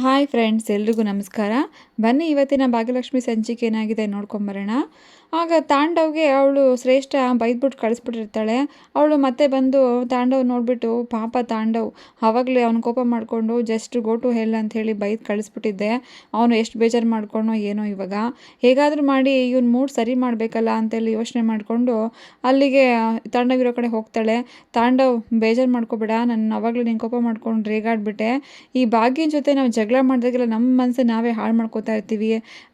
Hi friends, ಎಲ್ರಿಗೂ ನಮಸ್ಕಾರ. ಬನ್ನಿ ಇವತ್ತಿನ ಭಾಗ್ಯಲಕ್ಷ್ಮಿ ಸಂಚಿಕೆ ಏನಾಗಿದೆ ನೋಡ್ಕೊಂಬರೋಣ. ಆಗ ತಾಂಡವ್ಗೆ ಅವಳು ಶ್ರೇಷ್ಠ ಬೈದ್ಬಿಟ್ಟು ಕಳಿಸ್ಬಿಟ್ಟಿರ್ತಾಳೆ. ಅವಳು ಮತ್ತೆ ಬಂದು ತಾಂಡವ್ ನೋಡಿಬಿಟ್ಟು, ಪಾಪ ತಾಂಡವ್ ಆವಾಗಲೇ ಅವ್ನು ಕೋಪ ಮಾಡಿಕೊಂಡು ಜಸ್ಟ್ ಗೋ ಟು ಹೆಲ್ ಅಂಥೇಳಿ ಬೈದು ಕಳಿಸ್ಬಿಟ್ಟಿದ್ದೆ. ಅವನು ಎಷ್ಟು ಬೇಜಾರು ಮಾಡ್ಕೊಂಡೋ ಏನೋ. ಇವಾಗ ಹೇಗಾದರೂ ಮಾಡಿ ಇವ್ನ ಮೂಡ್ ಸರಿ ಮಾಡಬೇಕಲ್ಲ ಅಂತೇಳಿ ಯೋಚನೆ ಮಾಡಿಕೊಂಡು ಅಲ್ಲಿಗೆ ತಾಂಡವ್ ಇರೋ ಕಡೆ ಹೋಗ್ತಾಳೆ. ತಾಂಡವ್, ಬೇಜಾರು ಮಾಡ್ಕೋಬೇಡ, ನಾನು ಆವಾಗಲೇ ನೀನು ಕೋಪ ಮಾಡ್ಕೊಂಡು ರೇಗಾಡ್ಬಿಟ್ಟೆ. ಈ ಭಾಗ್ಯನ ಜೊತೆ ನಾವು ಜಗಳ ಮಾಡಿದಾಗೆಲ್ಲ ನಮ್ಮ ಮನಸ್ಸು ನಾವೇ ಹಾಳು ಮಾಡ್ಕೋತಾ ಇರ್ತೀವಿ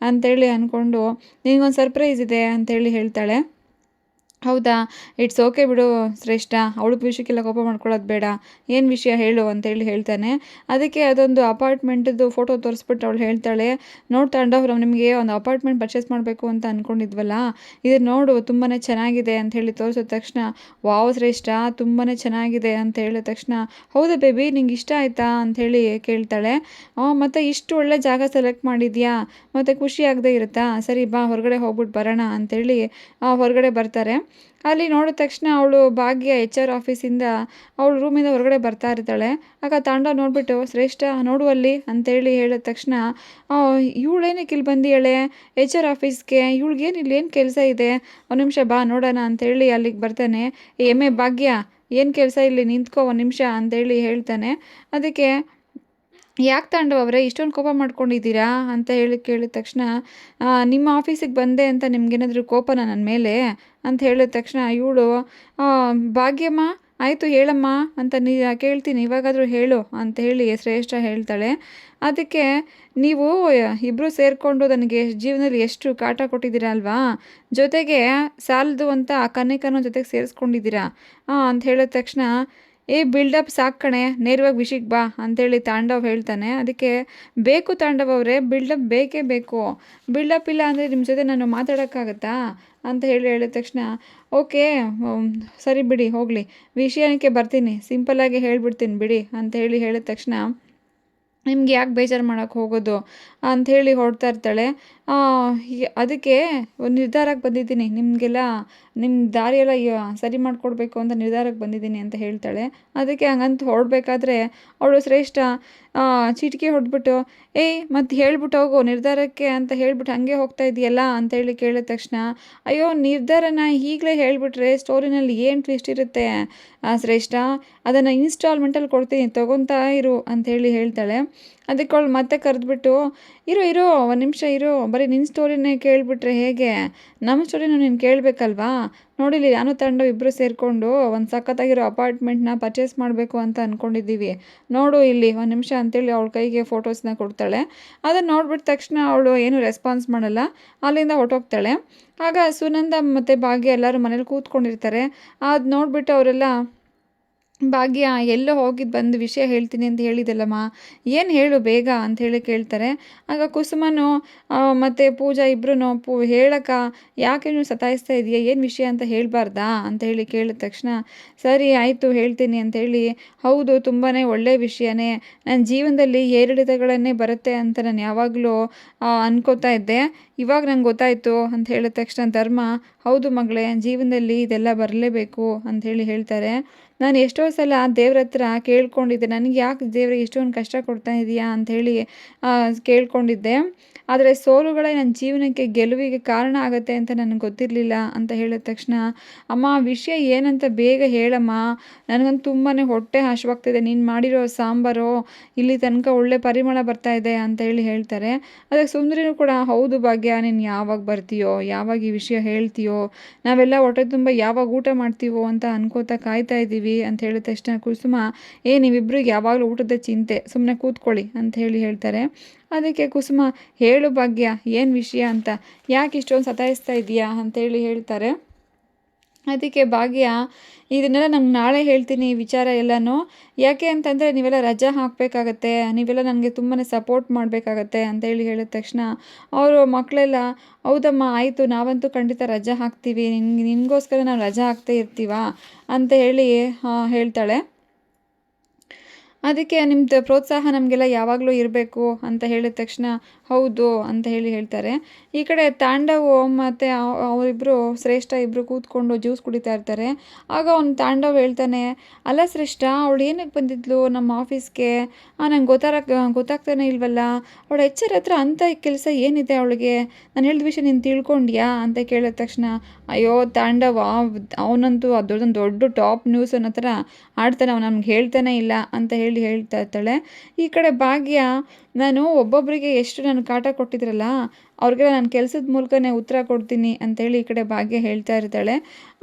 ಅಂತೇಳಿ ಅಂದ್ಕೊಂಡು, ನಿನಗೊಂದು ಸರ್ಪ್ರೈಸ್ ಇದೆ ಅಂತೇಳಿ ಹೇಳ್ತಾಳೆ. ಹೌದಾ, ಇಟ್ಸ್ ಓಕೆ ಬಿಡು ಶ್ರೇಷ್ಠ, ಅವಳು ವಿಷಯಕ್ಕೆಲ್ಲ ಕೋಪ ಮಾಡ್ಕೊಳ್ಳೋದು ಬೇಡ, ಏನು ವಿಷಯ ಹೇಳು ಅಂತೇಳಿ ಹೇಳ್ತಾನೆ. ಅದಕ್ಕೆ ಅದೊಂದು ಅಪಾರ್ಟ್ಮೆಂಟದ್ದು ಫೋಟೋ ತೋರಿಸ್ಬಿಟ್ಟು ಅವಳು ಹೇಳ್ತಾಳೆ, ನೋಡ್ತಾಂಡವ್, ನಾವು ನಿಮಗೆ ಒಂದು ಅಪಾರ್ಟ್ಮೆಂಟ್ ಪರ್ಚೇಸ್ ಮಾಡಬೇಕು ಅಂತ ಅಂದ್ಕೊಂಡಿದ್ವಲ್ಲ, ಇದು ನೋಡು ತುಂಬಾ ಚೆನ್ನಾಗಿದೆ ಅಂತ ಹೇಳಿ ತೋರಿಸಿದ ತಕ್ಷಣ, ವಾವ್ ಶ್ರೇಷ್ಠ, ತುಂಬಾ ಚೆನ್ನಾಗಿದೆ ಅಂತ ಹೇಳಿದ ತಕ್ಷಣ, ಹೌದಾ ಬೇಬಿ, ನಿಂಗೆ ಇಷ್ಟ ಆಯಿತಾ ಅಂಥೇಳಿ ಕೇಳ್ತಾಳೆ. ಮತ್ತು ಇಷ್ಟು ಒಳ್ಳೆ ಜಾಗ ಸೆಲೆಕ್ಟ್ ಮಾಡಿದ್ಯಾ, ಮತ್ತು ಖುಷಿ ಆಗದೆ ಇರುತ್ತಾ, ಸರಿ ಬಾ ಹೊರಗಡೆ ಹೋಗ್ಬಿಟ್ಟು ಬರೋಣ ಅಂಥೇಳಿ ಹೊರಗಡೆ ಬರ್ತಾರೆ. ಅಲ್ಲಿ ನೋಡಿದ ತಕ್ಷಣ ಅವಳು ಭಾಗ್ಯ HR ಆಫೀಸಿಂದ ಅವಳು ರೂಮಿಂದ ಹೊರಗಡೆ ಬರ್ತಾ ಇರ್ತಾಳೆ. ಆಗ ತಾಂಡವ್ ನೋಡಿಬಿಟ್ಟು, ಶ್ರೇಷ್ಠ ನೋಡು ಅಲ್ಲಿ ಅಂತೇಳಿ ಹೇಳಿದ ತಕ್ಷಣ, ಇವಳೇನಕ್ಕೆ ಇಲ್ಲಿ ಬಂದಿಯಾಳೆ HR ಆಫೀಸ್ಗೆ, ಇವಳಿಗೇನು ಇಲ್ಲೇನು ಕೆಲಸ ಇದೆ, ಒಂದು ನಿಮಿಷ ಬಾ ನೋಡೋಣ ಅಂತೇಳಿ ಅಲ್ಲಿಗೆ ಬರ್ತಾನೆ. ಎಮ್ಮೆ ಭಾಗ್ಯ, ಏನು ಕೆಲಸ ಇಲ್ಲಿ, ನಿಂತ್ಕೋ ಒಂದು ನಿಮಿಷ ಅಂತೇಳಿ ಹೇಳ್ತಾನೆ. ಅದಕ್ಕೆ, ಯಾಕೆ ತಾಂಡವ್ ಅವರೇ ಇಷ್ಟೊಂದು ಕೋಪ ಮಾಡ್ಕೊಂಡಿದ್ದೀರಾ ಅಂತ ಹೇಳಿ ಕೇಳಿದ ತಕ್ಷಣ, ನಿಮ್ಮ ಆಫೀಸಿಗೆ ಬಂದೆ ಅಂತ ನಿಮ್ಗೇನಾದರೂ ಕೋಪನ ನನ್ನ ಮೇಲೆ ಅಂತ ಹೇಳಿದ ತಕ್ಷಣ ಇವಳು, ಭಾಗ್ಯಮ್ಮ ಆಯಿತು ಹೇಳಮ್ಮ ಅಂತ ಕೇಳ್ತೀನಿ, ಇವಾಗಾದರೂ ಹೇಳು ಅಂತ ಹೇಳಿ ಶ್ರೇಷ್ಠ ಹೇಳ್ತಾಳೆ. ಅದಕ್ಕೆ, ನೀವು ಇಬ್ಬರು ಸೇರಿಕೊಂಡು ನನಗೆ ಜೀವನದಲ್ಲಿ ಎಷ್ಟು ಕಾಟ ಕೊಟ್ಟಿದ್ದೀರಾ ಅಲ್ವಾ, ಜೊತೆಗೆ ಸಾಲದು ಅಂತ ಆ ಕನ್ನಿಕನ ಜೊತೆಗೆ ಸೇರಿಸ್ಕೊಂಡಿದ್ದೀರಾ ಅಂತ ಹೇಳಿದ ತಕ್ಷಣ, ಬಿಲ್ಡಪ್ ಸಾಕು ಕಣೆ, ನೇರವಾಗಿ ವಿಷಯಕ್ಕೆ ಬಾ ಅಂಥೇಳಿ ತಾಂಡವ್ ಹೇಳ್ತಾನೆ. ಅದಕ್ಕೆ, ಬೇಕು ತಾಂಡವ್ ಅವರೇ, ಬಿಲ್ಡಪ್ ಬೇಕೇ ಬೇಕು, ಬಿಲ್ಡಪ್ ಇಲ್ಲ ಅಂದರೆ ನಿಮ್ಮ ಜೊತೆ ನಾನು ಮಾತಾಡೋಕ್ಕಾಗತ್ತಾ ಅಂತ ಹೇಳಿದ ತಕ್ಷಣ, ಓಕೆ ಸರಿ ಬಿಡಿ ಹೋಗಲಿ, ವಿಷಯಕ್ಕೆ ಬರ್ತೀನಿ, ಸಿಂಪಲ್ಲಾಗಿ ಹೇಳ್ಬಿಡ್ತೀನಿ ಬಿಡಿ ಅಂತ ಹೇಳಿದ ತಕ್ಷಣ, ನಿಮ್ಗೆ ಯಾಕೆ ಬೇಜಾರು ಮಾಡೋಕ್ಕೆ ಹೋಗೋದು ಅಂಥೇಳಿ ಹೊರಡ್ತಾ ಇರ್ತಾಳೆ. ಅದಕ್ಕೆ ಒಂದು ನಿರ್ಧಾರಕ್ಕೆ ಬಂದಿದ್ದೀನಿ, ನಿಮಗೆಲ್ಲ ನಿಮ್ಮ ದಾರಿಯೆಲ್ಲ ಸರಿ ಮಾಡಿಕೊಡ್ಬೇಕು ಅಂತ ನಿರ್ಧಾರಕ್ಕೆ ಬಂದಿದ್ದೀನಿ ಅಂತ ಹೇಳ್ತಾಳೆ. ಅದಕ್ಕೆ ಹಂಗಂತ ಹೊರಡ್ಬೇಕಾದ್ರೆ ಅವಳು ಶ್ರೇಷ್ಠ ಚಿಟಿಕೆ ಹೊಡೆದ್ಬಿಟ್ಟು, ಮತ್ತು ಹೇಳ್ಬಿಟ್ಟು ಹೋಗು ನಿರ್ಧಾರಕ್ಕೆ ಅಂತ ಹೇಳ್ಬಿಟ್ಟು ಹಾಗೆ ಹೋಗ್ತಾ ಇದೆಯಲ್ಲ ಅಂತೇಳಿ ಕೇಳಿದ ತಕ್ಷಣ, ಅಯ್ಯೋ ನಿರ್ಧಾರನ ಈಗಲೇ ಹೇಳಿಬಿಟ್ರೆ ಸ್ಟೋರಿನಲ್ಲಿ ಏನು ಟ್ವಿಸ್ಟ್ ಇರುತ್ತೆ ಶ್ರೇಷ್ಠ, ಅದನ್ನು ಇನ್ಸ್ಟಾಲ್ಮೆಂಟಲ್ಲಿ ಕೊಡ್ತೀನಿ ತೊಗೊತಾ ಇರು ಅಂಥೇಳಿ ಹೇಳ್ತಾಳೆ. ಅದಕ್ಕೆ ಅವಳು ಮತ್ತೆ ಕರೆದ್ಬಿಟ್ಟು, ಇರೋ ಒಂದು ನಿಮಿಷ ಇರೋ, ಬರೀ ನಿನ್ನ ಸ್ಟೋರಿನೇ ಕೇಳಿಬಿಟ್ರೆ ಹೇಗೆ, ನಮ್ಮ ಸ್ಟೋರಿನೂ ನೀನು ಕೇಳಬೇಕಲ್ವಾ. ನೋಡಿಲಿ, ನಾನು ತಾಂಡವ್ ಇಬ್ಬರು ಸೇರಿಕೊಂಡು ಒಂದು ಸಖತ್ತಾಗಿರೋ ಅಪಾರ್ಟ್ಮೆಂಟ್ನ ಪರ್ಚೇಸ್ ಮಾಡಬೇಕು ಅಂತ ಅಂದ್ಕೊಂಡಿದ್ದೀವಿ, ನೋಡು ಇಲ್ಲಿ ಒಂದು ನಿಮಿಷ ಅಂತೇಳಿ ಅವಳ ಕೈಗೆ ಫೋಟೋಸ್ನ ಕೊಡ್ತಾಳೆ. ಅದನ್ನು ನೋಡ್ಬಿಟ್ಟ ತಕ್ಷಣ ಅವಳು ಏನು ರೆಸ್ಪಾನ್ಸ್ ಮಾಡಲ್ಲ, ಅಲ್ಲಿಂದ ಹೊರಟೋಗ್ತಾಳೆ. ಆಗ ಸುನಂದ ಮತ್ತು ಭಾಗ್ಯ ಎಲ್ಲರೂ ಮನೇಲಿ ಕೂತ್ಕೊಂಡಿರ್ತಾರೆ. ಅದು ನೋಡಿಬಿಟ್ಟು ಅವರೆಲ್ಲ, ಭಾಗ್ಯ ಎಲ್ಲೋ ಹೋಗಿದ್ದು ಬಂದು ವಿಷಯ ಹೇಳ್ತೀನಿ ಅಂತ ಹೇಳಿದೆಲ್ಲಮ್ಮ, ಏನು ಹೇಳು ಬೇಗ ಅಂಥೇಳಿ ಕೇಳ್ತಾರೆ. ಆಗ ಕುಸುಮನು ಮತ್ತು ಪೂಜಾ ಇಬ್ಬರೂ ಹೇಳಕ್ಕ, ಯಾಕೆ ನೀವು ಸತಾಯಿಸ್ತಾ ಇದೆಯಾ, ಏನು ವಿಷಯ ಅಂತ ಹೇಳಬಾರ್ದಾ ಅಂತ ಹೇಳಿ ಕೇಳಿದ ತಕ್ಷಣ, ಸರಿ ಆಯಿತು ಹೇಳ್ತೀನಿ ಅಂಥೇಳಿ, ಹೌದು ತುಂಬಾ ಒಳ್ಳೆಯ ವಿಷಯನೇ, ನನ್ನ ಜೀವನದಲ್ಲಿ ಏರಿಳಿತಗಳನ್ನೇ ಬರುತ್ತೆ ಅಂತ ನಾನು ಯಾವಾಗಲೂ ಅನ್ಕೋತಾ ಇದ್ದೆ, ಇವಾಗ ನಂಗೆ ಗೊತ್ತಾಯಿತು ಅಂತ ಹೇಳಿದ ತಕ್ಷಣ ಧರ್ಮ, ಹೌದು ಮಗಳೇ, ಜೀವನದಲ್ಲಿ ಇದೆಲ್ಲ ಬರಲೇಬೇಕು ಅಂಥೇಳಿ ಹೇಳ್ತಾರೆ. ನಾನು ಎಷ್ಟೋ ಸಲ ದೇವ್ರ ಹತ್ರ ಕೇಳ್ಕೊಂಡಿದ್ದೆ, ನನಗೆ ಯಾಕೆ ದೇವ್ರಿಗೆ ಇಷ್ಟೊಂದು ಕಷ್ಟ ಕೊಡ್ತಾ ಇದೆಯಾ ಅಂಥೇಳಿ ಕೇಳ್ಕೊಂಡಿದ್ದೆ, ಆದರೆ ಸೋಲುಗಳೇ ನನ್ನ ಜೀವನಕ್ಕೆ ಗೆಲುವಿಗೆ ಕಾರಣ ಆಗುತ್ತೆ ಅಂತ ನನಗೆ ಗೊತ್ತಿರಲಿಲ್ಲ ಅಂತ ಹೇಳಿದ ತಕ್ಷಣ, ಅಮ್ಮ ವಿಷಯ ಏನಂತ ಬೇಗ ಹೇಳಮ್ಮ, ನನಗಂತೂ ತುಂಬಾ ಹೊಟ್ಟೆ ಹಸಿವಾಗ್ತಿದೆ, ನೀನು ಮಾಡಿರೋ ಸಾಂಬಾರು ಇಲ್ಲಿ ತನಕ ಒಳ್ಳೆ ಪರಿಮಳ ಬರ್ತಾ ಇದೆ ಅಂತ ಹೇಳ್ತಾರೆ. ಅದಕ್ಕೆ ಸುಂದರಿನೂ ಕೂಡ, ಹೌದು ಭಾಗ್ಯ, ನೀನು ಯಾವಾಗ ಬರ್ತೀಯೋ, ಯಾವಾಗ ಈ ವಿಷಯ ಹೇಳ್ತೀಯೋ, ನಾವೆಲ್ಲ ಹೊಟ್ಟೆ ತುಂಬ ಯಾವಾಗ ಊಟ ಮಾಡ್ತೀವೋ ಅಂತ ಅನ್ಕೋತಾ ಕಾಯ್ತಾ ಇದ್ದೀವಿ ಅಂತ ಹೇಳಿದ ತಕ್ಷಣ ಕುಸುಮ, ನೀವಿಬ್ರಿಗೆ ಯಾವಾಗಲೂ ಊಟದ ಚಿಂತೆ, ಸುಮ್ಮನೆ ಕೂತ್ಕೊಳ್ಳಿ ಅಂತ ಹೇಳ್ತಾರೆ. ಅದಕ್ಕೆ ಕುಸುಮ, ಹೇಳು ಭಾಗ್ಯ ಏನು ವಿಷಯ ಅಂತ, ಯಾಕೆ ಇಷ್ಟೊಂದು ಸತಾಯಿಸ್ತಾ ಇದೆಯಾ ಅಂತೇಳಿ ಹೇಳ್ತಾರೆ. ಅದಕ್ಕೆ ಭಾಗ್ಯ, ಇದನ್ನೆಲ್ಲ ನಂಗೆ ನಾಳೆ ಹೇಳ್ತೀನಿ ವಿಚಾರ ಎಲ್ಲನೂ, ಯಾಕೆ ಅಂತಂದರೆ ನೀವೆಲ್ಲ ರಜಾ ಹಾಕಬೇಕಾಗತ್ತೆ, ನೀವೆಲ್ಲ ನನಗೆ ತುಂಬಾ ಸಪೋರ್ಟ್ ಮಾಡಬೇಕಾಗತ್ತೆ ಅಂತೇಳಿ ಹೇಳಿದ ತಕ್ಷಣ ಅವರು ಮಕ್ಕಳೆಲ್ಲ, ಹೌದಮ್ಮ ಆಯಿತು, ನಾವಂತೂ ಖಂಡಿತ ರಜಾ ಹಾಕ್ತೀವಿ, ನಿನಗೋಸ್ಕರ ನಾವು ರಜಾ ಹಾಕ್ತಾ ಇರ್ತೀವ ಅಂತ ಹೇಳ್ತಾಳೆ. ಅದಕ್ಕೆ ನಿಮ್ಮದು ಪ್ರೋತ್ಸಾಹ ನಮಗೆಲ್ಲ ಯಾವಾಗಲೂ ಇರಬೇಕು ಅಂತ ಹೇಳಿದ ತಕ್ಷಣ ಹೌದು ಅಂತ ಹೇಳ್ತಾರೆ. ಈ ಕಡೆ ತಾಂಡವ್ ಮತ್ತು ಅವರಿಬ್ಬರು ಶ್ರೇಷ್ಠ ಇಬ್ಬರು ಕೂತ್ಕೊಂಡು ಜ್ಯೂಸ್ ಕುಡಿತಾ ಇರ್ತಾರೆ. ಆಗ ಅವ್ನು ತಾಂಡವ್ ಹೇಳ್ತಾನೆ, ಅಲ್ಲ ಶ್ರೇಷ್ಠ ಅವಳು ಏನಕ್ಕೆ ಬಂದಿದ್ಲು ನಮ್ಮ ಆಫೀಸ್ಗೆ? ನಂಗೆ ಗೊತ್ತಾಗ್ತಾನೆ ಇಲ್ವಲ್ಲ. ಅವಳ HR ಹತ್ರ ಅಂಥ ಕೆಲಸ ಏನಿದೆ ಅವಳಿಗೆ? ನಾನು ಹೇಳಿದ ವಿಷಯ ನೀನು ತಿಳ್ಕೊಂಡ್ಯಾ ಅಂತ ಕೇಳಿದ ತಕ್ಷಣ ಅಯ್ಯೋ ತಾಂಡವ ಅವನಂತೂ ಅದೊಂದು ದೊಡ್ಡ ಟಾಪ್ ನ್ಯೂಸ್ ಅನ್ನೋ ಥರ ಆಡ್ತಾನೆ, ಅವ್ನು ನಮ್ಗೆ ಹೇಳ್ತಾನೆ ಇಲ್ಲ ಅಂತ ಹೇಳ್ತಾ ಇರ್ತಾಳೆ. ಈ ಕಡೆ ಭಾಗ್ಯ, ನಾನು ಒಬ್ಬೊಬ್ಬರಿಗೆ ಎಷ್ಟು ನಾನು ಕಾಟ ಕೊಟ್ಟಿದ್ರಲ್ಲ ಅವ್ರಿಗೆಲ್ಲ ನಾನು ಕೆಲಸದ ಮೂಲಕನೇ ಉತ್ತರ ಕೊಡ್ತೀನಿ ಅಂತೇಳಿ ಈ ಕಡೆ ಭಾಗ್ಯ ಹೇಳ್ತಾ ಇರ್ತಾಳೆ.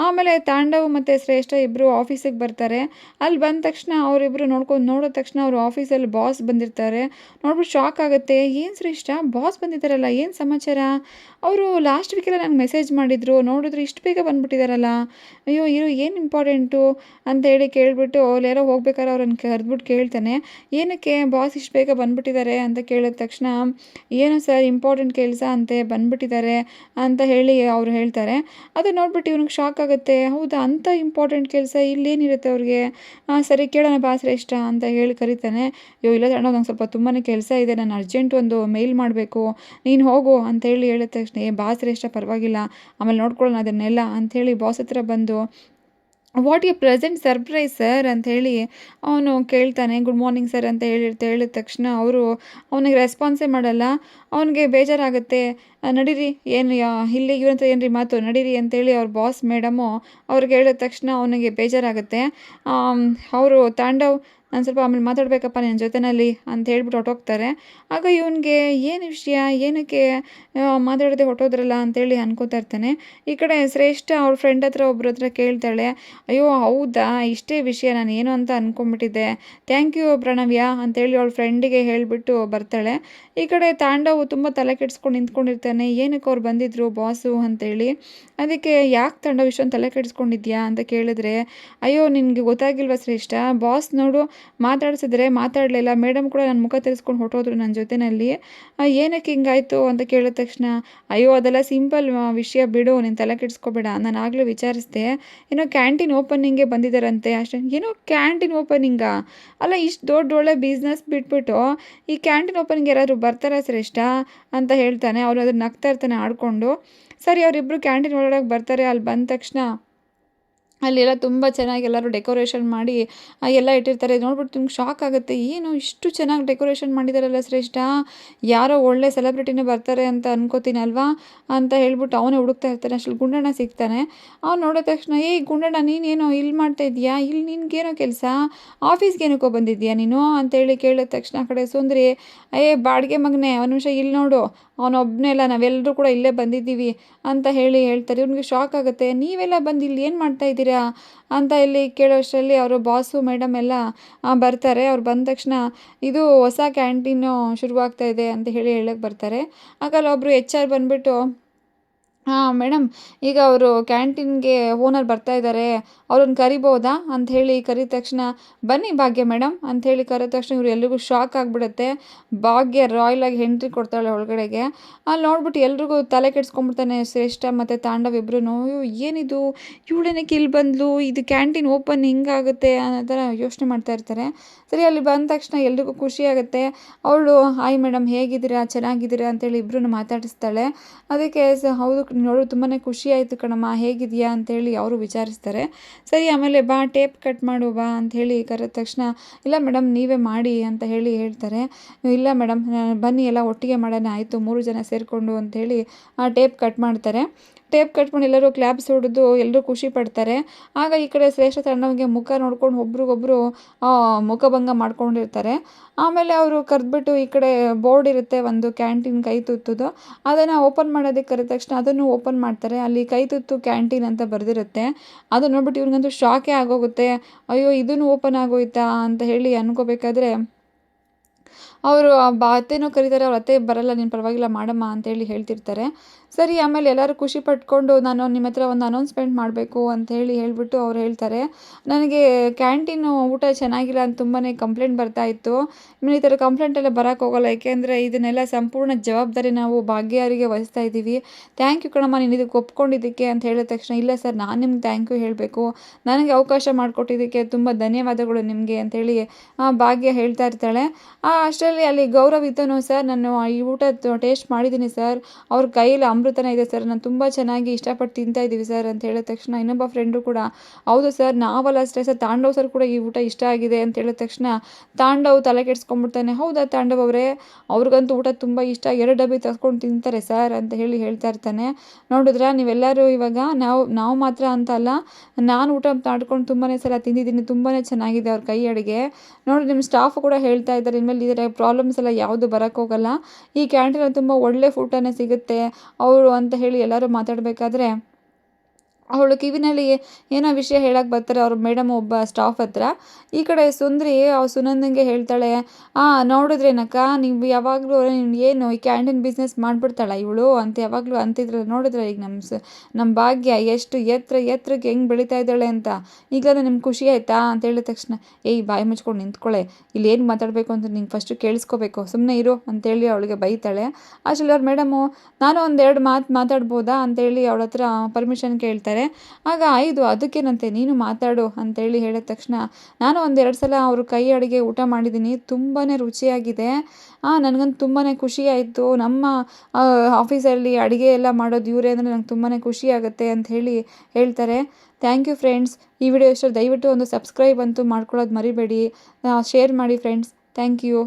ಆಮೇಲೆ ತಾಂಡವ್ ಮತ್ತು ಶ್ರೇಷ್ಠ ಇಬ್ಬರು ಆಫೀಸಿಗೆ ಬರ್ತಾರೆ. ಅಲ್ಲಿ ಬಂದ ತಕ್ಷಣ ಅವರಿಬ್ಬರು ನೋಡಿದ ತಕ್ಷಣ ಅವರು ಆಫೀಸಲ್ಲಿ ಬಾಸ್ ಬಂದಿರ್ತಾರೆ. ನೋಡ್ಬಿಟ್ಟು ಶಾಕ್ ಆಗುತ್ತೆ, ಏನು ಶ್ರೇಷ್ಠ ಬಾಸ್ ಬಂದಿದ್ದಾರಲ್ಲ, ಏನು ಸಮಾಚಾರ? ಅವರು ಲಾಸ್ಟ್ ವೀಕೆಲ್ಲ ನಂಗೆ ಮೆಸೇಜ್ ಮಾಡಿದರು, ನೋಡಿದ್ರೆ ಇಷ್ಟು ಬೇಗ ಬಂದುಬಿಟ್ಟಿದ್ದಾರಲ್ಲ. ಅಯ್ಯೋ ಏನು ಇಂಪಾರ್ಟೆಂಟು ಅಂತೇಳಿ ಕೇಳಿಬಿಟ್ಟು ಅಲ್ಲಿ ಯಾರೋ ಹೋಗ್ಬೇಕಾದ್ರೆ ಅವ್ರನ್ನ ಕರೆದ್ಬಿಟ್ಟು ಕೇಳ್ತಾನೆ, ಏನಕ್ಕೆ ಬಾಸ್ ಇಷ್ಟು ಬೇಗ ಬಂದುಬಿಟ್ಟಿದ್ದಾರೆ ಅಂತ ಕೇಳಿದ ತಕ್ಷಣ ಏನು ಸರ್ ಇಂಪಾರ್ಟೆಂಟ್ ಕೆಲಸ ಅಂತೆ ಬಂದುಬಿಟ್ಟಿದ್ದಾರೆ ಅಂತ ಹೇಳಿ ಅವರು ಹೇಳ್ತಾರೆ. ಅದು ನೋಡ್ಬಿಟ್ಟು ಇವ್ನಿಗೆ ಶಾಕ್ ಆಗುತ್ತೆ, ಹೌದಾ ಅಂಥ ಇಂಪಾರ್ಟೆಂಟ್ ಕೆಲಸ ಇಲ್ಲೇನಿರುತ್ತೆ ಅವ್ರಿಗೆ? ಸರಿ ಕೇಳೋಣ ಬಾ ಶ್ರೇಷ್ಠ ಅಂತ ಹೇಳಿ ಕರೀತಾನೆ. ಅಯ್ಯೋ ಇಲ್ಲ ಅಣ್ಣ ನಂಗೆ ಸ್ವಲ್ಪ ತುಂಬಾ ಕೆಲಸ ಇದೆ, ನಾನು ಅರ್ಜೆಂಟ್ ಒಂದು ಮೇಲ್ ಮಾಡಬೇಕು, ನೀನು ಹೋಗು ಅಂತೇಳಿ ಹೇಳಿದ ತಕ್ಷಣ ಬಾ ಶ್ರೇಷ್ಠ ಪರವಾಗಿಲ್ಲ ಆಮೇಲೆ ನೋಡ್ಕೊಳ್ಳೋಣ ಅದನ್ನೆಲ್ಲ ಅಂಥೇಳಿ ಬಾಸ್ ಹತ್ರ ಬಂದು what A present surprise sir ಅಂಥೇಳಿ ಅವನು ಕೇಳ್ತಾನೆ. ಗುಡ್ ಮಾರ್ನಿಂಗ್ ಸರ್ ಅಂತ ಹೇಳಿದ ತಕ್ಷಣ ಅವರು ಅವನಿಗೆ ರೆಸ್ಪಾನ್ಸೇ ಮಾಡಲ್ಲ. ಅವನಿಗೆ ಬೇಜಾರಾಗುತ್ತೆ. ನಡೀರಿ ಏನು ಇಲ್ಲಿ ಇವ್ರ ಹತ್ರ ಏನ್ರಿ ಮಾತು, ನಡೀರಿ ಅಂತೇಳಿ ಅವ್ರ ಬಾಸ್ ಮೇಡಮು ಅವ್ರಿಗೆ ಹೇಳಿದ ತಕ್ಷಣ ಅವನಿಗೆ ಬೇಜಾರಾಗುತ್ತೆ. ಅವರು ತಾಂಡವ್ ನಾನು ಸ್ವಲ್ಪ ಆಮೇಲೆ ಮಾತಾಡಬೇಕಪ್ಪ ನಿನ್ನ ಜೊತೆಯಲ್ಲಿ ಅಂತ ಹೇಳ್ಬಿಟ್ಟು ಹೊರಟೋಗ್ತಾರೆ. ಆಗ ಇವನಿಗೆ ಏನು ವಿಷಯ, ಏನಕ್ಕೆ ಮಾತಾಡದೆ ಹೊರಟೋದ್ರಲ್ಲ ಅಂತೇಳಿ ಅನ್ಕೋತಾ ಇರ್ತಾನೆ. ಈ ಕಡೆ ಶ್ರೇಷ್ಠ ಅವ್ರ ಫ್ರೆಂಡ್ ಹತ್ರ ಒಬ್ಬರ ಹತ್ರ ಕೇಳ್ತಾಳೆ, ಅಯ್ಯೋ ಹೌದಾ ಇಷ್ಟೇ ವಿಷಯ, ನಾನು ಏನು ಅಂತ ಅಂದ್ಕೊಂಬಿಟ್ಟಿದ್ದೆ, ಥ್ಯಾಂಕ್ ಯು ಪ್ರಣವ್ಯ ಅಂತೇಳಿ ಅವಳ ಫ್ರೆಂಡಿಗೆ ಹೇಳಿಬಿಟ್ಟು ಬರ್ತಾಳೆ. ಈ ಕಡೆ ತಾಂಡವ್ ತುಂಬ ತಲೆ ಕೆಡಿಸ್ಕೊಂಡು ನಿಂತ್ಕೊಂಡಿರ್ತಾನೆ, ಏನಕ್ಕೆ ಅವ್ರು ಬಂದಿದ್ರು ಬಾಸು ಅಂತೇಳಿ. ಅದಕ್ಕೆ ಯಾಕೆ ತಾಂಡವ್ ಇಷ್ಟೊಂದು ತಲೆ ಕೆಡಿಸ್ಕೊಂಡಿದ್ಯಾ ಅಂತ ಕೇಳಿದ್ರೆ, ಅಯ್ಯೋ ನಿನಗೆ ಗೊತ್ತಾಗಿಲ್ವ ಶ್ರೇಷ್ಠ, ಬಾಸ್ ನೋಡು ಮಾತಾಡ್ಸಿದ್ರೆ ಮಾತಾಡಲಿಲ್ಲ, ಮೇಡಮ್ ಕೂಡ ನನ್ನ ಮುಖ ತಿರ್ಸ್ಕೊಂಡು ಹೊರಟೋದ್ರು ನನ್ನ ಜೊತೆಯಲ್ಲಿ, ಏನಕ್ಕೆ ಹಿಂಗಾಯಿತು ಅಂತ ಕೇಳಿದ ತಕ್ಷಣ ಅಯ್ಯೋ ಅದೆಲ್ಲ ಸಿಂಪಲ್ ವಿಷಯ ಬಿಡು, ನೀನು ತಲೆ ಕೆಡಿಸ್ಕೋಬೇಡ, ನಾನು ಆಗಲೇ ವಿಚಾರಿಸಿದೆ, ಏನೋ ಕ್ಯಾಂಟೀನ್ ಓಪನಿಂಗ್ಗೆ ಬಂದಿದ್ದಾರಂತೆ ಅಷ್ಟೇ. ಏನೋ ಕ್ಯಾಂಟೀನ್ ಓಪನಿಂಗಾ? ಅಲ್ಲ ಇಷ್ಟು ದೊಡ್ಡ ಒಳ್ಳೆ ಬಿಸ್ನೆಸ್ ಬಿಟ್ಬಿಟ್ಟು ಈ ಕ್ಯಾಂಟೀನ್ ಓಪನಿಂಗ್ ಯಾರಾದರೂ ಬರ್ತಾರಾ ಶ್ರೇಷ್ಠ ಅಂತ ಹೇಳ್ತಾನೆ. ಅವ್ರು ಅದನ್ನ ನಗ್ತಾ ಇರ್ತಾನೆ ಆಡಿಕೊಂಡು. ಸರಿ ಅವರಿಬ್ಬರು ಕ್ಯಾಂಟೀನ್ ಒಳಗಡೆ ಬರ್ತಾರೆ. ಅಲ್ಲಿ ಬಂದ ತಕ್ಷಣ ಅಲ್ಲೆಲ್ಲ ತುಂಬ ಚೆನ್ನಾಗಿ ಎಲ್ಲರೂ ಡೆಕೋರೇಷನ್ ಮಾಡಿ ಎಲ್ಲ ಇಟ್ಟಿರ್ತಾರೆ. ನೋಡ್ಬಿಟ್ಟು ನಿಮ್ಗೆ ಶಾಕ್ ಆಗುತ್ತೆ, ಏನು ಇಷ್ಟು ಚೆನ್ನಾಗಿ ಡೆಕೋರೇಷನ್ ಮಾಡಿದಾರಲ್ಲ ಶ್ರೇಷ್ಠ, ಯಾರೋ ಒಳ್ಳೆ ಸೆಲೆಬ್ರಿಟಿನೇ ಬರ್ತಾರೆ ಅಂತ ಅನ್ಕೋತೀನಿ ಅಲ್ವಾ ಅಂತ ಹೇಳ್ಬಿಟ್ಟು ಅವನೇ ಹುಡುಕ್ತಾ ಇರ್ತಾನೆ. ಅಷ್ಟರಲ್ಲಿ ಗುಂಡಣ್ಣ ಸಿಗ್ತಾನೆ. ಅವ್ನು ನೋಡಿದ ತಕ್ಷಣ ಏಯ್ ಗುಂಡಣ್ಣ ನೀನೇನೋ ಇಲ್ಲಿ ಮಾಡ್ತಾ ಇದೀಯಾ, ಇಲ್ಲಿ ನಿನ್ಗೇನೋ ಕೆಲಸ, ಆಫೀಸ್ಗೆ ಏನಕ್ಕೋ ಬಂದಿದ್ದೀಯಾ ನೀನು ಅಂತೇಳಿ ಕೇಳಿದ ತಕ್ಷಣ ಆ ಕಡೆ ಸುಂದರಿ ಬಾಡಿಗೆ ಮಗನೇ ಒಂದು ನಿಮಿಷ ಇಲ್ಲಿ ನೋಡು, ಅವನೊಬ್ಬನೇ ಅಲ್ಲ ನಾವೆಲ್ಲರೂ ಕೂಡ ಇಲ್ಲೇ ಬಂದಿದ್ದೀವಿ ಅಂತ ಹೇಳ್ತಾರೆ. ಇವ್ನಿಗೆ ಶಾಕ್ ಆಗುತ್ತೆ, ನೀವೆಲ್ಲ ಬಂದು ಇಲ್ಲಿ ಏನು ಮಾಡ್ತಾ ಇದ್ದೀರಾ ಅಂತ ಇಲ್ಲಿ ಕೇಳೋಷ್ಟರಲ್ಲಿ ಅವರು ಬಾಸು ಮೇಡಮ್ ಎಲ್ಲ ಬರ್ತಾರೆ. ಅವ್ರು ಬಂದ ತಕ್ಷಣ ಇದು ಹೊಸ ಕ್ಯಾಂಟೀನು ಶುರುವಾಗ್ತಾ ಇದೆ ಅಂತ ಹೇಳಕ್ಕೆ ಬರ್ತಾರೆ. ಆಗ ಅಲ್ಲೊಬ್ಬರು HR ಬಂದುಬಿಟ್ಟು ಮೇಡಮ್ ಈಗ ಅವರು ಕ್ಯಾಂಟೀನ್ಗೆ ಓನರ್ ಬರ್ತಾ ಇದ್ದಾರೆ, ಅವ್ರನ್ನ ಕರಿಬೋದಾ ಅಂತ ಕರಿದ ತಕ್ಷಣ ಬನ್ನಿ ಭಾಗ್ಯ ಮೇಡಮ್ ಅಂಥೇಳಿ ಕರೆದ ತಕ್ಷಣ ಇವರು ಎಲ್ರಿಗೂ ಶಾಕ್ ಆಗಿಬಿಡುತ್ತೆ. ಭಾಗ್ಯ ರಾಯಲಾಗಿ ಎಂಟ್ರಿ ಕೊಡ್ತಾಳೆ ಒಳಗಡೆಗೆ. ಅಲ್ಲಿ ನೋಡ್ಬಿಟ್ಟು ಎಲ್ರಿಗೂ ತಲೆ ಕೆಡಿಸ್ಕೊಂಡ್ಬಿಡ್ತಾನೆ ಶ್ರೇಷ್ಠ ಮತ್ತು ತಾಂಡವ್ ಇಬ್ಬರೂ. ಏನಿದು ಇವಳೇನಕ್ಕೆ ಇಲ್ಲಿ ಬಂದ್ಲು, ಇದು ಕ್ಯಾಂಟೀನ್ ಓಪನ್ ಹಿಂಗಾಗುತ್ತೆ ಅನ್ನೋ ಥರ ಯೋಚನೆ ಮಾಡ್ತಾ ಇರ್ತಾರೆ. ಸರಿ ಅಲ್ಲಿ ಬಂದ ತಕ್ಷಣ ಎಲ್ರಿಗೂ ಖುಷಿಯಾಗುತ್ತೆ. ಅವಳು ಹಾಯ್ ಮೇಡಮ್ ಹೇಗಿದ್ದೀರಾ, ಚೆನ್ನಾಗಿದ್ದೀರಾ ಅಂತೇಳಿ ಇಬ್ಬರೂ ಮಾತಾಡಿಸ್ತಾಳೆ. ಅದಕ್ಕೆ ಹೌದು ನೋಡು ತುಂಬಾ ಖುಷಿ ಆಯಿತು ಕಣಮ್ಮ, ಹೇಗಿದೆಯಾ ಅಂತೇಳಿ ಅವರು ವಿಚಾರಿಸ್ತಾರೆ. ಸರಿ ಆಮೇಲೆ ಬಾ ಟೇಪ್ ಕಟ್ ಮಾಡು ಬಾ ಅಂಥೇಳಿ ಕರೆದ ತಕ್ಷಣ ಇಲ್ಲ ಮೇಡಮ್ ನೀವೇ ಮಾಡಿ ಅಂತ ಹೇಳ್ತಾರೆ. ಇಲ್ಲ ಮೇಡಮ್ ಬನ್ನಿ ಎಲ್ಲ ಒಟ್ಟಿಗೆ ಮಾಡೋಣ ಆಯಿತು 3 ಜನ ಸೇರಿಕೊಂಡು ಅಂಥೇಳಿ ಟೇಪ್ ಕಟ್ ಮಾಡ್ತಾರೆ. ಟೇಪ್ ಕಟ್ಕೊಂಡು ಎಲ್ಲರೂ ಕ್ಲಾಪ್ಸ್ ಹೊಡೆದು ಎಲ್ಲರೂ ಖುಷಿ ಪಡ್ತಾರೆ. ಆಗ ಈ ಕಡೆ ಶ್ರೇಷ್ಠ ತಂಡವಿಗೆ ಮುಖ ನೋಡ್ಕೊಂಡು ಒಬ್ರಿಗೊಬ್ಬರು ಮುಖಭಂಗ ಮಾಡ್ಕೊಂಡಿರ್ತಾರೆ. ಆಮೇಲೆ ಅವರು ಕರೆದ್ಬಿಟ್ಟು ಈ ಕಡೆ ಬೋರ್ಡ್ ಇರುತ್ತೆ ಒಂದು ಕ್ಯಾಂಟೀನ್ ಕೈ ತುತ್ತುದು, ಅದನ್ನು ಓಪನ್ ಮಾಡೋದಕ್ಕೆ ಕರೆದ ತಕ್ಷಣ ಅದನ್ನು ಓಪನ್ ಮಾಡ್ತಾರೆ. ಅಲ್ಲಿ ಕೈ ತುತ್ತು ಕ್ಯಾಂಟೀನ್ ಅಂತ ಬರೆದಿರುತ್ತೆ. ಅದು ನೋಡ್ಬಿಟ್ಟು ಇವ್ರಿಗಂತೂ ಶಾಕೇ ಆಗೋಗುತ್ತೆ. ಅಯ್ಯೋ ಇದನ್ನು ಓಪನ್ ಆಗೋಯ್ತಾ ಅಂತ ಅನ್ಕೋಬೇಕಾದ್ರೆ ಅವರು ಅತ್ತೆನೂ ಕರೀತಾರೆ, ಅವ್ರ ಅತ್ತೆ ಬರಲ್ಲ ನೀನು ಪರವಾಗಿಲ್ಲ ಮಾಡಮ್ಮ ಅಂತೇಳಿ ಹೇಳ್ತಿರ್ತಾರೆ. ಸರಿ ಆಮೇಲೆ ಎಲ್ಲರೂ ಖುಷಿ ಪಟ್ಕೊಂಡು ನಾನು ನಿಮ್ಮ ಹತ್ರ ಒಂದು ಅನೌನ್ಸ್‌ಮೆಂಟ್ ಮಾಡಬೇಕು ಅಂತ ಹೇಳ್ಬಿಟ್ಟು ಅವ್ರು ಹೇಳ್ತಾರೆ. ನನಗೆ ಕ್ಯಾಂಟೀನು ಊಟ ಚೆನ್ನಾಗಿಲ್ಲ ಅಂತ ತುಂಬಾ ಕಂಪ್ಲೇಂಟ್ ಬರ್ತಾ ಇತ್ತು. ಈ ಥರ ಕಂಪ್ಲೇಂಟ್ ಎಲ್ಲ ಬರಕ್ಕೆ ಹೋಗಲ್ಲ. ಏಕೆಂದರೆ ಇದನ್ನೆಲ್ಲ ಸಂಪೂರ್ಣ ಜವಾಬ್ದಾರಿ ನಾವು ಭಾಗ್ಯರಿಗೆ ವಹಿಸ್ತಾ ಇದ್ದೀವಿ. ಥ್ಯಾಂಕ್ ಯು ಕಣಮ್ಮ ನೀನು ಇದಕ್ಕೆ ಒಪ್ಕೊಂಡಿದ್ದಕ್ಕೆ ಅಂತ ಹೇಳಿದ ತಕ್ಷಣ, ಇಲ್ಲ ಸರ್ ನಾನು ನಿಮ್ಗೆ ಥ್ಯಾಂಕ್ ಯು ಹೇಳಬೇಕು. ನನಗೆ ಅವಕಾಶ ಮಾಡಿಕೊಟ್ಟಿದ್ದಕ್ಕೆ ತುಂಬ ಧನ್ಯವಾದಗಳು ನಿಮಗೆ ಅಂತೇಳಿ ಭಾಗ್ಯ ಹೇಳ್ತಾ ಇರ್ತಾಳೆ. ಅಷ್ಟರಲ್ಲಿ ಅಲ್ಲಿ ಗೌರವ್ ಇದ್ದನು, ಸರ್ ನಾನು ಈ ಊಟ ಟೇಸ್ಟ್ ಮಾಡಿದ್ದೀನಿ ಸರ್, ಅವ್ರ ಕೈಯಲ್ಲಿ ಅಮೃತನೇ ಇದೆ ಸರ್, ನಾನು ತುಂಬ ಚೆನ್ನಾಗಿ ಇಷ್ಟಪಟ್ಟು ತಿಂತಾ ಇದ್ದೀವಿ ಸರ್ ಅಂತ ಹೇಳಿದ ತಕ್ಷಣ ಇನ್ನೊಬ್ಬ ಫ್ರೆಂಡು ಕೂಡ, ಹೌದು ಸರ್ ನಾವಲ್ಲ ಅಷ್ಟೇ ಸರ್, ತಾಂಡವ್ ಸರ್ ಕೂಡ ಈ ಊಟ ಇಷ್ಟ ಆಗಿದೆ ಅಂತ ಹೇಳಿದ ತಕ್ಷಣ ತಾಂಡವ್ ತಲೆ ಕೆಡಿಸ್ಕೊಂಡ್ಬಿಡ್ತಾನೆ. ಹೌದಾ ತಾಂಡವ್ ಅವರೇ, ಅವ್ರಿಗಂತೂ ಊಟ ತುಂಬ ಇಷ್ಟ, 2 ಡಬ್ಬಿ ತಗೊಂಡು ತಿಂತಾರೆ ಸರ್ ಅಂತ ಹೇಳ್ತಾ ಇರ್ತಾನೆ. ನೋಡಿದ್ರಾ ನೀವೆಲ್ಲರೂ ಇವಾಗ ನಾವು ಮಾತ್ರ ಅಂತ ಅಲ್ಲ, ನಾನು ಊಟ ಮಾಡ್ಕೊಂಡು ತುಂಬಾ ಸಲ ತಿಂದಿದ್ದೀನಿ, ತುಂಬಾ ಚೆನ್ನಾಗಿದೆ ಅವ್ರ ಕೈ ಅಡುಗೆ. ನೋಡಿ ನಿಮ್ಮ ಸ್ಟಾಫು ಕೂಡ ಹೇಳ್ತಾ ಇದ್ದಾರೆ, ಇನ್ಮೇಲೆ ಈ ಥರ ಪ್ರಾಬ್ಲಮ್ಸ್ ಎಲ್ಲ ಯಾವುದು ಬರೋಕ್ಕೋಗಲ್ಲ, ಈ ಕ್ಯಾಂಟೀನಲ್ಲಿ ತುಂಬ ಒಳ್ಳೆ ಫುಡ್ಡನ್ನೇ ಸಿಗುತ್ತೆ ಅವರು ಅಂತ ಹೇಳಿ ಎಲ್ಲರೂ ಮಾತಾಡಬೇಕಾದ್ರೆ, ಅವಳು ಕಿವಿನಲ್ಲಿ ಏನೋ ವಿಷಯ ಹೇಳಕ್ಕೆ ಬರ್ತಾರೆ ಅವ್ರ ಮೇಡಮ್ ಒಬ್ಬ ಸ್ಟಾಫ್ ಹತ್ರ. ಈ ಕಡೆ ಸುಂದ್ರಿ ಸುನಂದಂಗೆ ಹೇಳ್ತಾಳೆ, ನೋಡಿದ್ರೇನಕ್ಕ ನೀವು ಯಾವಾಗಲೂ ಏನು ಈ ಕ್ಯಾಂಟೀನ್ ಬಿಸ್ನೆಸ್ ಮಾಡಿಬಿಡ್ತಾಳ ಇವಳು ಅಂತ ಯಾವಾಗಲೂ ಅಂತಿದ್ರೆ, ನೋಡಿದ್ರೆ ಈಗ ನಮ್ಮ ಭಾಗ್ಯ ಎಷ್ಟು ಎತ್ತರಕ್ಕೆ ಹೆಂಗೆ ಬೆಳೀತಾ ಇದ್ದಾಳೆ ಅಂತ. ಈಗಲೂ ನಿಮ್ಗೆ ಖುಷಿ ಆಯಿತಾ ಅಂತ ಹೇಳಿದ ತಕ್ಷಣ, ಏಯ್ ಬಾಯಿ ಮುಚ್ಕೊಂಡು ನಿಂತ್ಕೊಳ್ಳೆ, ಇಲ್ಲಿ ಏನು ಮಾತಾಡಬೇಕು ಅಂತ ನಿಂಗೆ ಫಸ್ಟು ಕೇಳಿಸ್ಕೋಬೇಕು, ಸುಮ್ಮನೆ ಇರು ಅಂತೇಳಿ ಅವಳಿಗೆ ಬೈತಾಳೆ. ಅಷ್ಟರಲ್ಲಿ ಅವ್ರ ಮೇಡಮು, ನಾನು ಒಂದೆರಡು ಮಾತಾಡ್ಬೋದಾ ಅಂತೇಳಿ ಅವಳ ಹತ್ರ ಪರ್ಮಿಷನ್ ಕೇಳ್ತಾರೆ. ಆಗ ಆಯ್ತು ಅದಕ್ಕೇನಂತೆ ನೀನು ಮಾತಾಡು ಅಂತೇಳಿ ಹೇಳಿದ ತಕ್ಷಣ, ನಾನು ಒಂದೆರಡು ಸಲ ಅವ್ರ ಕೈ ಅಡುಗೆ ಊಟ ಮಾಡಿದ್ದೀನಿ, ತುಂಬಾ ರುಚಿಯಾಗಿದೆ, ನನಗಂತೂ ತುಂಬಾ ಖುಷಿ ಆಯಿತು, ನಮ್ಮ ಆಫೀಸಲ್ಲಿ ಅಡುಗೆ ಎಲ್ಲ ಮಾಡೋದು ಇವರೇ ಅಂದರೆ ನಂಗೆ ತುಂಬಾ ಖುಷಿ ಆಗುತ್ತೆ ಅಂತ ಹೇಳ್ತಾರೆ. Thank you friends. ಈ ವಿಡಿಯೋ ಇಷ್ಟ ದಯವಿಟ್ಟು ಒಂದು ಸಬ್ಸ್ಕ್ರೈಬ್ ಅಂತೂ ಮಾಡ್ಕೊಳ್ಳೋದು ಮರಿಬೇಡಿ, ಶೇರ್ ಮಾಡಿ ಫ್ರೆಂಡ್ಸ್. Thank you.